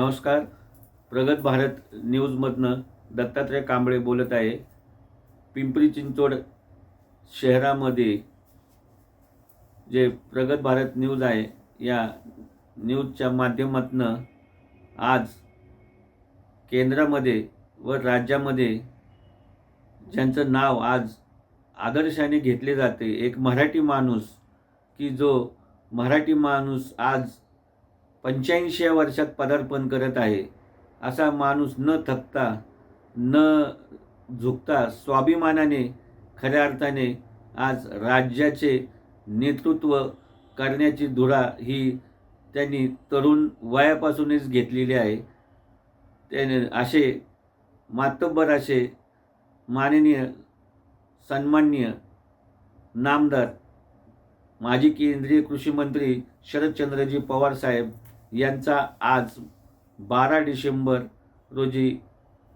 नमस्कार. प्रगत भारत न्यूजमधनं दत्तात्रय कांबळे बोलत आहे. पिंपरी चिंचवड शहरामध्ये जे प्रगत भारत न्यूज आहे या न्यूजच्या माध्यमातून आज केंद्रामध्ये व राज्यामध्ये ज्यांचं नाव आज आदर्शाने घेतले जाते, एक मराठी माणूस की जो मराठी माणूस आज 85 वर्षात पदार्पण करत आहे, असा माणूस न थकता न झुकता स्वाभिमानाने खऱ्या अर्थाने आज राज्याचे नेतृत्व करण्याची धुरा ही त्यांनी तरुण वयापासूनच घेतलेली आहे. त्याने असे मातब्बर असे माननीय सन्माननीय नामदार माजी केंद्रीय कृषी मंत्री शरदचंद्रजी पवार साहेब यांचा आज 12 डिसेंबर रोजी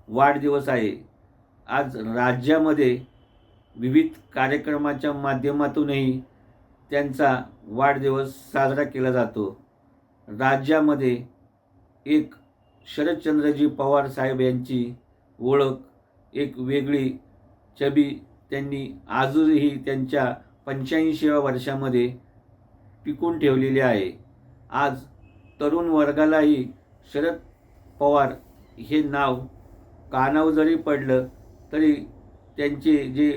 वाढदिवस आहे. आज राज्यामध्ये विविध कार्यक्रमाच्या माध्यमातूनही त्यांचा वाढदिवस साजरा केला जातो. राज्यामध्ये एक शरदचंद्रजी पवार साहेब यांची ओळख, एक वेगळी छबी त्यांनी आजही त्यांच्या 85व्या वर्षामध्ये टिकून ठेवलेली आहे. आज तरुण वर्गालाही शरद पवार हे नाव कानावर जरी पडलं तरी त्यांचे जे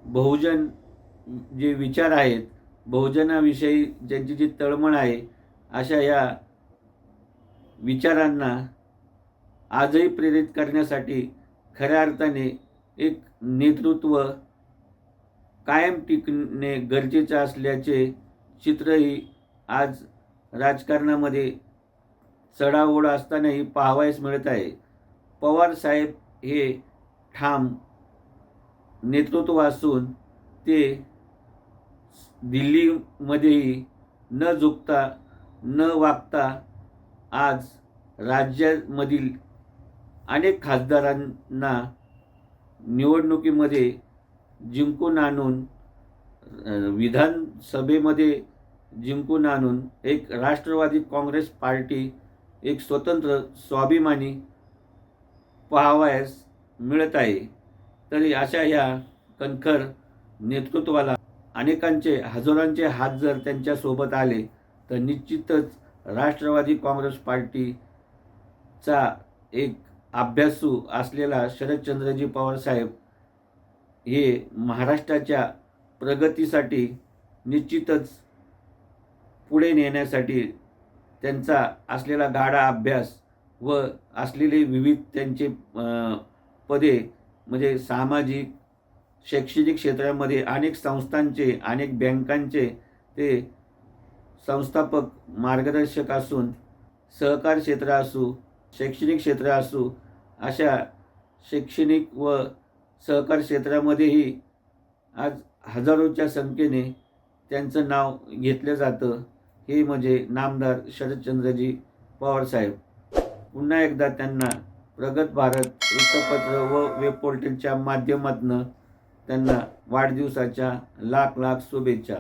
बहुजन जे विचार आहेत, बहुजनाविषयी ज्यांची जी तळमळ आहे, अशा या विचारांना आजही प्रेरित करण्यासाठी खऱ्या अर्थाने एक नेतृत्व कायम टिकणे गरजेचे असल्याचे चित्रही आज राजकारणामध्ये चढाओढ असतानाही पाहावयास मिळत आहे. पवार साहेब हे ठाम नेतृत्व असून ते दिल्लीमध्येही न झुकता न वागता आज राज्यामधील अनेक खासदारांना निवडणुकीमध्ये जिंकून आणून विधानसभेमध्ये जिंकून आणून एक राष्ट्रवादी काँग्रेस पार्टी एक स्वतंत्र स्वाभिमानी पाहावयास मिळत आहे. तरी अशा या कणखर नेतृत्वाला अनेकांचे हजारांचे हात जर त्यांच्यासोबत आले तर निश्चितच राष्ट्रवादी काँग्रेस पार्टीचा एक अभ्यासू असलेला शरदचंद्रजी पवार साहेब हे महाराष्ट्राच्या प्रगतीसाठी निश्चितच पुढे नेण्यासाठी त्यांचा असलेला गाढा अभ्यास व असलेले विविध त्यांचे पदे म्हणजे सामाजिक शैक्षणिक क्षेत्रामध्ये अनेक संस्थांचे अनेक बँकांचे ते संस्थापक मार्गदर्शक असून सहकार क्षेत्र असो शैक्षणिक क्षेत्र असो अशा शैक्षणिक व सहकार क्षेत्रामध्येही आज हजारोच्या संख्येने त्यांचं नाव घेतलं जातं. हे म्हणजे नामदार शरदचंद्रजी पवार साहेब. पुन्हा एकदा त्यांना प्रगत भारत वृत्तपत्र व वेब पोर्टलच्या माध्यमातून त्यांना वाढदिवसाच्या लाख लाख शुभेच्छा.